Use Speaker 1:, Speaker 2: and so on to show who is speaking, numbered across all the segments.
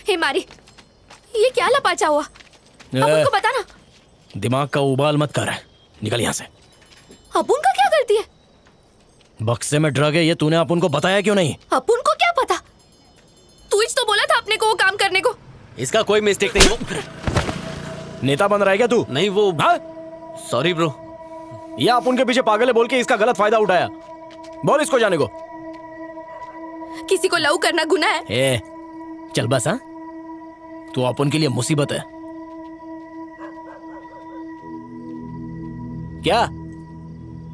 Speaker 1: हे मारी, ये क्या लपाचा हुआ? अपुन को बता ना।
Speaker 2: दिमाग का उबाल मत कर, निकल यहाँ से।
Speaker 1: अपुन का क्या करती है?
Speaker 2: बक्से में ड्रग है, ये तूने अपुन को बताया क्यों नहीं?
Speaker 1: अपुन को क्या पता? तू ही तो बोला था अपने को वो काम करने को।
Speaker 3: इसका कोई मिस्टेक नहीं। वो
Speaker 2: नेता बन रहा है क्या तू?
Speaker 3: नहीं वो सॉरी ब्रो।
Speaker 2: ये अपुन के पीछे पागल है बोल के इसका गलत फायदा उठाया। बोल इसको जाने को।
Speaker 1: किसी को लव करना गुनाह है?
Speaker 2: ए, चल बस। हाँ, तू अपुन के लिए मुसीबत है क्या?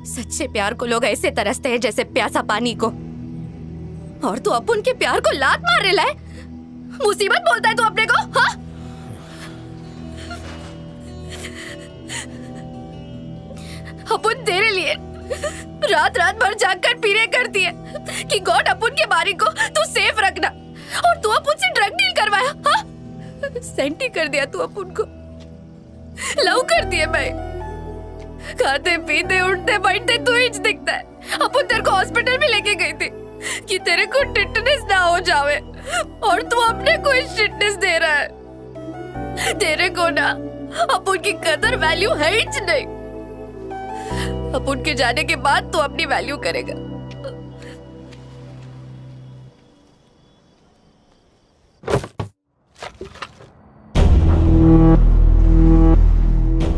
Speaker 1: सच्चे प्यार को लोग ऐसे तरसते हैं जैसे प्यासा पानी को, और तू अपुन के प्यार को लात मार रहा है। मुसीबत बोलता है तू अपने को? हाँ? अपुन तेरे लिए रात रात भर जागकर पीने करती है कि गॉड अपुन के बारी को तू सेफ रखना, और तू अपुन से ड्रग डील करवाया। हाँ? सेंटी कर दिया तू अपुन को। लव करती है मैं। खाते पीते उठते बैठते तू ही दिखता है। अपुन तेरे को हॉस्पिटल भी लेके गई थी कि तेरे को टिटनेस ना हो जावे, और तू अपने को टिटनेस दे रहा है। तेरे को ना अपुन की कदर वैल्यू है ही नहीं। अपुन के जाने के बाद तो अपनी वैल्यू करेगा।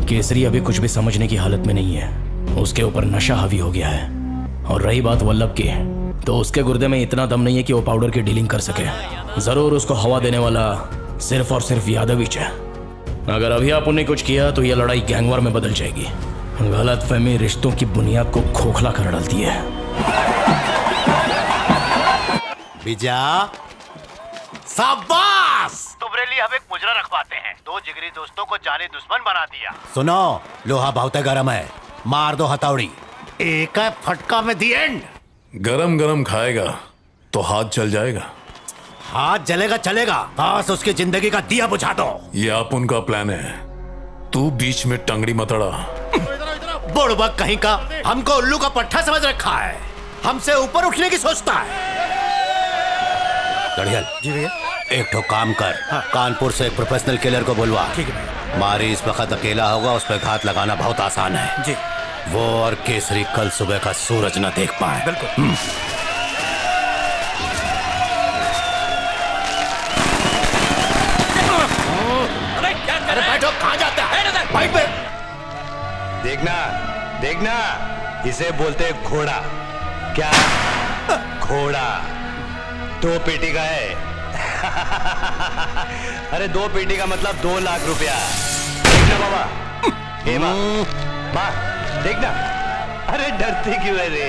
Speaker 2: केसरी अभी कुछ भी समझने की हालत में नहीं है। उसके ऊपर नशा हावी हो गया है। और रही बात वल्लभ की, तो उसके गुर्दे में इतना दम नहीं है कि वो पाउडर की डीलिंग कर सके। जरूर उसको हवा देने वाला सिर्फ और सिर्फ यादवीच है। अगर अभी अपुन ने कुछ किया तो यह लड़ाई गैंगवार में बदल जाएगी। गलतफहमी रिश्तों की बुनियाद को खोखला कर डालती है।
Speaker 4: बिजा, शाबाश!
Speaker 5: तुमरे लिए हम एक मुजरा रखवाते हैं। दो जिगरी दोस्तों को जाने दुश्मन बना दिया।
Speaker 4: सुनो, लोहा बहुत गर्म है, मार दो हथौड़ी। एक फटका में दी एंड।
Speaker 6: गरम गरम खाएगा तो हाथ जल जाएगा।
Speaker 4: हाथ जलेगा चलेगा, बस उसकी जिंदगी का दिया बुझा दो।
Speaker 6: ये अपुन का प्लान है, तू बीच में टंगड़ी मतड़ा।
Speaker 4: बुड़बक कहीं का, हमको उल्लू का पट्टा समझ रखा है। हमसे ऊपर उठने की सोचता है। गढ़ियल जी भैया, एक ठो काम कर। हाँ। कानपुर से एक प्रोफेशनल किलर को बुलवा। ठीक है। मारी इस वक्त अकेला होगा, उस पर घात लगाना बहुत आसान है जी। वो और केसरी कल सुबह का सूरज न देख पाए। बिल्कुल। अरे बैठो, कहाँ जाता है? बैठ पे।
Speaker 5: देखना देखना, इसे बोलते हैं घोड़ा। क्या घोड़ा? 2 पेटी का है। अरे 2 पेटी का मतलब 2 लाख रुपया। देखना बाबा, हे माँ, माँ देखना। अरे डरती क्यों है रे?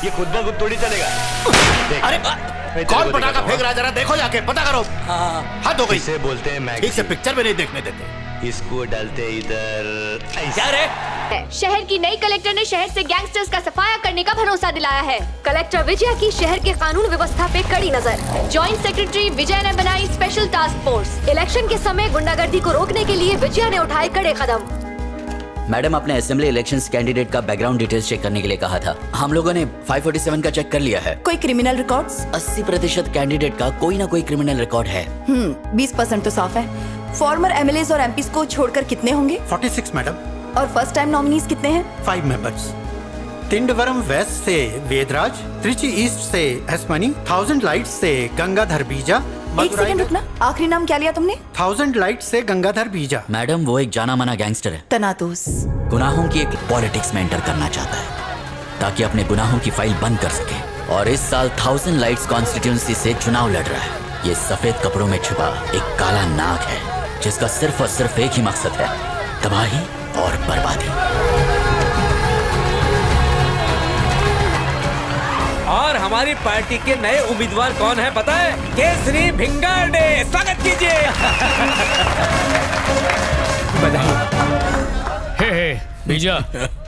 Speaker 5: ये खुद ब खुद थोड़ी चलेगा।
Speaker 4: अरे कौन पटाखा फेंक रहा, जरा देखो जाके, पता करो। हद हो गई।
Speaker 5: इसे बोलते हैं मैगजीन।
Speaker 4: ठीक से पिक्चर भी नहीं देखने देते।
Speaker 5: इसको डालते इधर।
Speaker 4: क्या रे?
Speaker 1: शहर की नई कलेक्टर ने शहर से गैंगस्टर्स का सफाया करने का भरोसा दिलाया है। कलेक्टर विजया की शहर के कानून व्यवस्था पे कड़ी नजर। जॉइंट सेक्रेटरी विजय ने बनाई स्पेशल टास्क फोर्स। इलेक्शन के समय गुंडागर्दी को रोकने के लिए विजया ने उठाए कड़े कदम।
Speaker 7: मैडम, आपने असेंबली इलेक्शंस कैंडिडेट का बैकग्राउंड डिटेल्स चेक करने के लिए कहा था। हम लोगों ने 547 का चेक कर लिया है।
Speaker 8: कोई क्रिमिनल रिकॉर्ड्स?
Speaker 7: 80% कैंडिडेट का कोई ना कोई क्रिमिनल रिकॉर्ड है।
Speaker 8: 20% तो साफ है। फॉर्मर एमएलएज और एमपीज को छोड़कर कितने होंगे?
Speaker 9: 46 मैडम।
Speaker 8: और फर्स्ट टाइम नॉमिनीज कितने हैं?
Speaker 9: 5 मेंबर्स। तिंडवरम वेस्ट से वेदराज, त्रिची ईस्ट से एसमनी, 1000 लाइट्स से गंगाधर बीजा।
Speaker 8: एक सेकंड रुकना, आखिरी नाम क्या लिया तुमने?
Speaker 9: 1000 लाइट्स से गंगाधर बीजा।
Speaker 7: मैडम, वो एक जाना माना गैंगस्टर है।
Speaker 8: तनातुस
Speaker 7: गुनाहों की एक पॉलिटिक्स में एंटर करना चाहता है ताकि अपने गुनाहों की फाइल बंद कर सके। और इस साल 1000 लाइट्स कॉन्स्टिट्यूंसी से चुनाव लड़ रहा है। ये सफेद कपड़ों में छुपा एक काला नाग है जिसका सिर्फ और सिर्फ एक ही मकसद है, तबाही और बर्बादी।
Speaker 3: और हमारी पार्टी के नए उम्मीदवार कौन है पता है? केसरी भिंगारडे। स्वागत कीजिए।
Speaker 2: हे बीजा,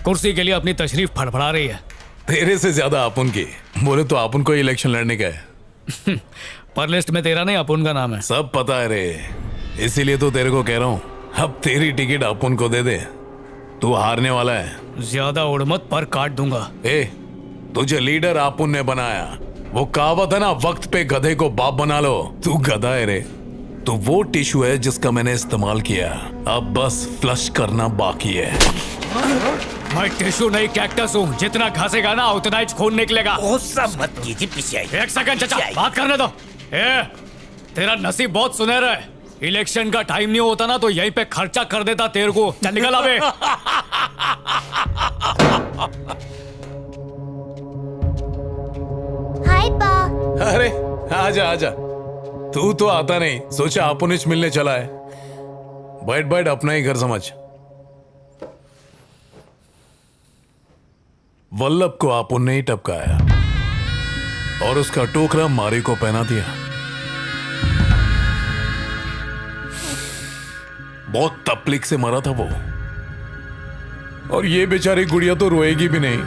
Speaker 2: कुर्सी के लिए अपनी तशरीफ फड़फड़ा रही है।
Speaker 6: तेरे से ज्यादा अपुन की। बोले तो अपुन को इलेक्शन लड़ने का है।
Speaker 2: पर लिस्ट में तेरा नहीं, अपुन का नाम है।
Speaker 6: सब पता है रे, इसीलिए तो तेरे को कह रहा हूँ, अब तेरी टिकट अपुन को दे दे। तू हारने वाला है।
Speaker 2: ज्यादा उड़ मत, पर काट दूंगा।
Speaker 6: तुझे लीडर अपुन ने बनाया। वो कहावत है ना, वक्त पे गधे को बाप बना लो। तू गधा है रे। तो वो टिश्यू है जिसका मैंने इस्तेमाल किया, अब बस फ्लश करना बाकी है।
Speaker 2: मैं टिश्यू नहीं कैक्टस हूँ, जितना घसेगा ना उतना ही खून निकलेगा।
Speaker 3: गुस्सा मत कीजिए पिछाई।
Speaker 2: एक सेकंड चाचा, बात करने दो। ए, तेरा नसीब बहुत सुनहरा है। इलेक्शन का टाइम नहीं होता ना तो यहीं पे खर्चा कर देता तेरे को। चल निकल अबे।
Speaker 1: हाय पा।
Speaker 6: अरे आजा आजा, तू तो आता नहीं, सोचा आपुनिच मिलने चला है। बैठ बैठ, अपना ही घर समझ। वल्लभ को आपुन ने ही टपकाया और उसका टोकरा मारी को पहना दिया। बहुत तकलीफ से मरा था वो, और ये बेचारी गुड़िया तो रोएगी भी नहीं।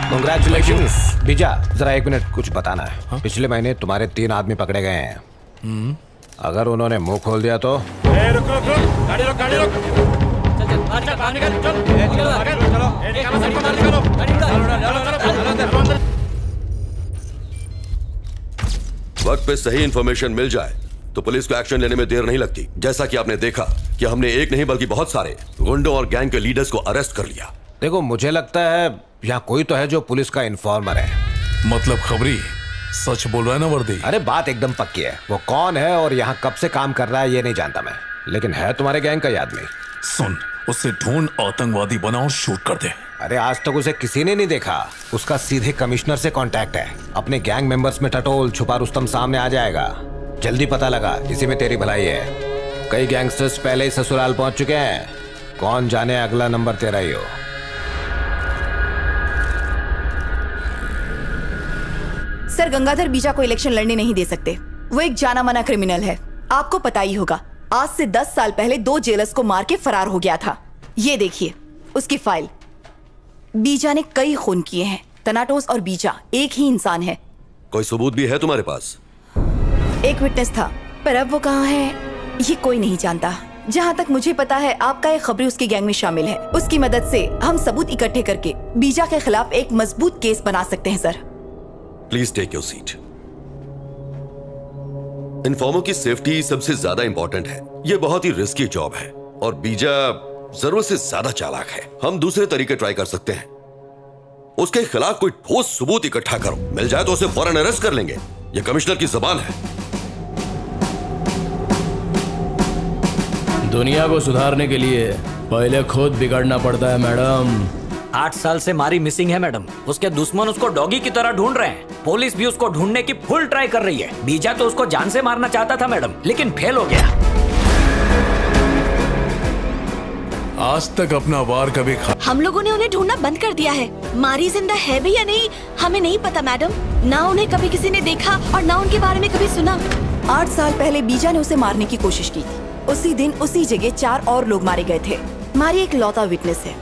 Speaker 3: कांग्रेचुलेशंस। बीजा, जरा एक मिनट, कुछ बताना है। पिछले महीने तुम्हारे 3 आदमी पकड़े गए हैं। अगर उन्होंने मुंह खोल दिया तो
Speaker 10: वक्त पे सही इंफॉर्मेशन मिल जाए तो पुलिस को एक्शन लेने में देर नहीं लगती। जैसा कि आपने देखा कि हमने एक नहीं बल्कि बहुत सारे गुंडों और गैंग के लीडर्स को अरेस्ट कर लिया।
Speaker 3: देखो, मुझे लगता है यहाँ कोई तो है जो पुलिस का इन्फॉर्मर है।
Speaker 6: मतलब खबरी सच बोल रहा है ना वर्दी?
Speaker 3: अरे बात एकदम पक्की है। वो कौन है और यहाँ कब से काम कर रहा है ये नहीं जानता मैं, लेकिन है तुम्हारे गैंग का ही आदमी।
Speaker 6: सुन, उससे ढूंढ आतंकवादी बना और शूट कर दे।
Speaker 3: अरे आज तक उसे किसी ने नहीं देखा। उसका सीधे कमिश्नर से कांटेक्ट है। अपने गैंग मेंबर्स में टटोल छुपा रुस्तम सामने आ जाएगा। जल्दी पता लगा, इसी में तेरी भलाई है। कई गैंगस्टर्स पहले ही ससुराल पहुंच चुके हैं, कौन जाने अगला नंबर तेरा ही हो।
Speaker 8: सर, गंगाधर बीजा को इलेक्शन लड़ने नहीं दे सकते। वो एक जाना माना क्रिमिनल है, आपको पता ही होगा। आज से 10 साल पहले 2 जेलर्स को मार के फरार हो गया था। ये देखिए उसकी फाइल। बीजा ने कई खून किए हैं। तनाटोस और बीजा एक ही इंसान है।
Speaker 10: कोई सबूत भी है तुम्हारे पास?
Speaker 8: एक विटनेस था, पर अब वो कहाँ है ये कोई नहीं जानता। जहाँ तक मुझे पता है आपका एक खबरी उसकी गैंग में शामिल है। उसकी मदद से हम सबूत इकट्ठे करके बीजा के खिलाफ एक मजबूत केस बना सकते हैं। Sir
Speaker 10: please take your seat. Informer की सेफ्टी सबसे ज्यादा इंपॉर्टेंट है। ये बहुत ही रिस्की जॉब है और बीजा जरूरत से ज्यादा चालाक है। हम दूसरे तरीके ट्राई कर सकते हैं। उसके खिलाफ कोई ठोस सबूत इकट्ठा करो, मिल जाए तो उसे फौरन अरेस्ट कर लेंगे। ये कमिश्नर की जबान है।
Speaker 2: दुनिया को सुधारने के लिए पहले खुद बिगड़ना पड़ता है मैडम।
Speaker 11: 8 साल से मारी मिसिंग है मैडम। उसके दुश्मन उसको डॉगी की तरह ढूंढ रहे हैं। पुलिस भी उसको ढूंढने की फुल ट्राई कर रही है। बीजा तो उसको जान से मारना चाहता था मैडम, लेकिन फेल हो गया।
Speaker 6: आज तक अपना वार कभी
Speaker 1: हम लोगों ने उन्हें ढूंढना बंद कर दिया है। मारी जिंदा है भी या नहीं हमें नहीं पता मैडम। ना उन्हें कभी किसी ने देखा और ना उनके बारे में कभी सुना।
Speaker 8: 8 साल पहले बीजा ने उसे मारने की कोशिश की थी। उसी दिन उसी जगह 4 और लोग मारे गए थे। मारी एक लौता विटनेस है।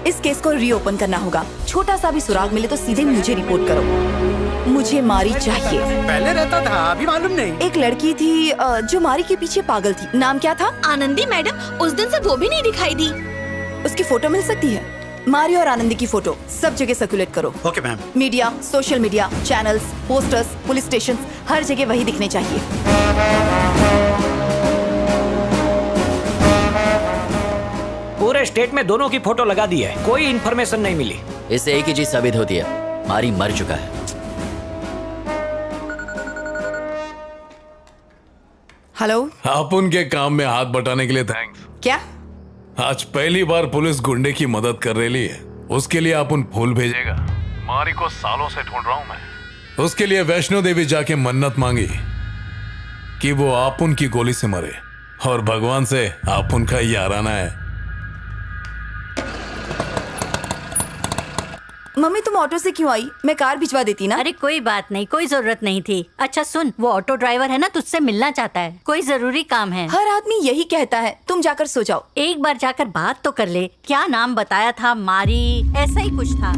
Speaker 8: इस केस को रीओपन करना होगा। छोटा सा भी सुराग मिले तो सीधे मुझे रिपोर्ट करो। मुझे मारी चाहिए।
Speaker 9: पहले रहता था, अभी मालूम नहीं।
Speaker 8: एक लड़की थी जो मारी के पीछे पागल थी। नाम क्या था?
Speaker 1: आनंदी मैडम। उस दिन से वो भी नहीं दिखाई दी।
Speaker 8: उसकी फोटो मिल सकती है? मारी और आनंदी की फोटो सब जगह सर्कुलेट करो।
Speaker 9: Okay ma'am.
Speaker 8: Media, social media, channels, posters, police station, हर जगह वही दिखने चाहिए।
Speaker 11: पूरे स्टेट में दोनों की फोटो लगा दी है, कोई इन्फॉर्मेशन नहीं मिली।
Speaker 7: इससे एक ही चीज साबित होती है, मारी मर चुका है।
Speaker 8: हेलो।
Speaker 6: आप उनके काम में हाथ बटाने के लिए थैंक्स।
Speaker 8: क्या?
Speaker 6: आज पहली बार पुलिस गुंडे की मदद कर रही है, उसके लिए आप उन फूल भेजेगा। मारी को सालों से ढूंढ रहा हूं मैं। उसके लिए वैष्णो देवी जाके मन्नत मांगी कि वो आप उनकी गोली से मरे, और भगवान से आप उनका याराना है।
Speaker 8: मम्मी तुम ऑटो से क्यों आई? मैं कार भिजवा देती ना।
Speaker 12: अरे कोई बात नहीं, कोई जरूरत नहीं थी। अच्छा सुन, वो ऑटो ड्राइवर है ना, तुझसे मिलना चाहता है, कोई जरूरी काम है।
Speaker 8: हर आदमी यही कहता है। तुम जाकर सो जाओ।
Speaker 12: एक बार जाकर बात तो कर ले। क्या नाम बताया था? मारी, ऐसा ही कुछ था।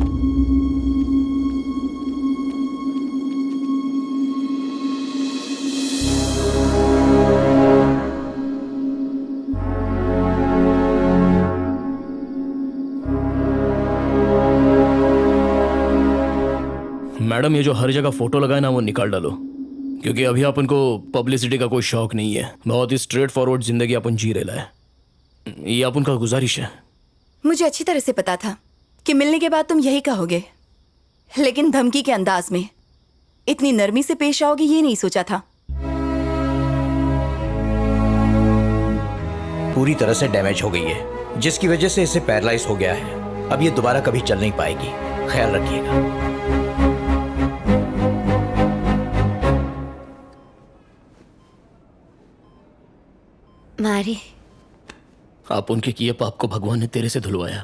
Speaker 2: मैडम मैडम ये जो हर जगह फोटो लगाए ना वो निकाल डालो, क्योंकि अभी अपन को पब्लिसिटी का कोई शौक नहीं है। बहुत ही स्ट्रेट फॉरवर्ड जिंदगी अपन जी रहे है। ये अपन का गुजारिश है।
Speaker 8: मुझे अच्छी तरह से पता था कि मिलने के बाद तुम यही कहोगे, लेकिन धमकी के अंदाज में इतनी नरमी से पेश आओगे ये नहीं सोचा था।
Speaker 11: पूरी तरह से डैमेज हो गई है, जिसकी वजह से इसे पैरालाइज हो गया है। अब ये दोबारा कभी चल नहीं पाएगी, ख्याल रखिएगा।
Speaker 1: मारी,
Speaker 2: आप उनके किए पाप को भगवान ने तेरे से धुलवाया।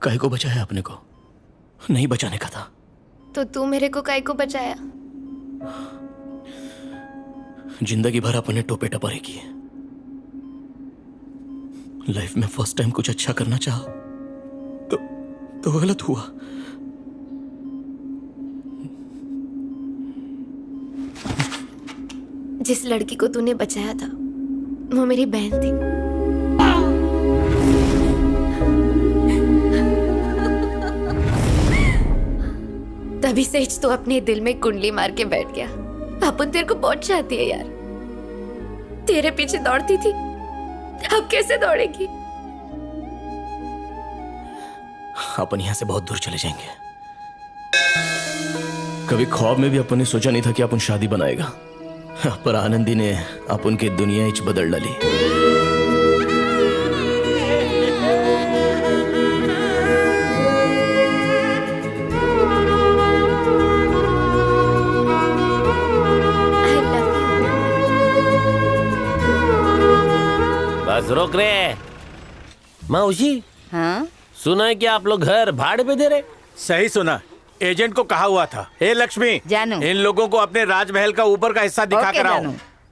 Speaker 2: काहे को बचाया अपने को? नहीं बचाने का था।
Speaker 1: तो तू मेरे को काहे को बचाया?
Speaker 2: जिंदगी भर अपने टोपे टपारे किए। लाइफ में फर्स्ट टाइम कुछ अच्छा करना चाहा तो गलत हुआ।
Speaker 1: जिस लड़की को तूने बचाया था वो मेरी बहन थी। तभी से तो अपने दिल में कुंडली मार के बैठ गया। अपन तेरे को बहुत चाहती है यार, तेरे पीछे दौड़ती थी, अब कैसे दौड़ेगी?
Speaker 2: अपन यहां से बहुत दूर चले जाएंगे। कभी ख्वाब में भी अपन ने सोचा नहीं था कि अपन शादी बनाएगा, पर आनंदी ने अपन की दुनिया इच बदल डाली।
Speaker 5: बस रोक रे मौसी।
Speaker 8: हाँ?
Speaker 5: सुना है कि आप लोग घर भाड़े पे दे रहे?
Speaker 9: सही सुना, एजेंट को कहा हुआ था। हे लक्ष्मी,
Speaker 12: जानू।
Speaker 9: इन लोगों को अपने राजमहल का ऊपर का हिस्सा दिखा कर आओ।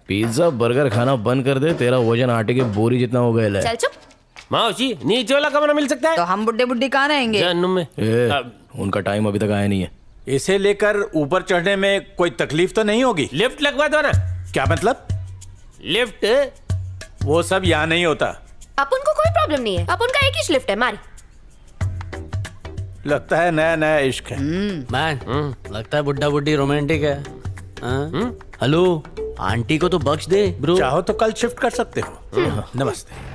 Speaker 2: पिज्जा बर्गर खाना बंद कर दे, तेरा वजन आटे की बोरी जितना हो गया है।
Speaker 1: चल चुप।
Speaker 5: मौसी नीचे वाला कमरा मिल सकता है?
Speaker 12: तो हम बुड्ढे बुड्ढी कहाँ रहेंगे?
Speaker 5: जानू में
Speaker 2: उनका टाइम अभी तक आया नहीं है।
Speaker 9: इसे लेकर ऊपर चढ़ने में कोई तकलीफ तो नहीं होगी?
Speaker 5: लिफ्ट लगवा दो ना।
Speaker 9: क्या मतलब?
Speaker 5: लिफ्ट
Speaker 9: वो सब यहाँ नहीं होता।
Speaker 1: अपन को कोई प्रॉब्लम नहीं है, अपन का एक ही लिफ्ट है। मारी,
Speaker 9: लगता है नया नया इश्क है।
Speaker 11: मैन, लगता है बुड्ढा बुड्ढी रोमांटिक है। हेलो, आंटी को तो बख्श दे ब्रो।
Speaker 9: चाहो तो कल शिफ्ट कर सकते हो। नमस्ते।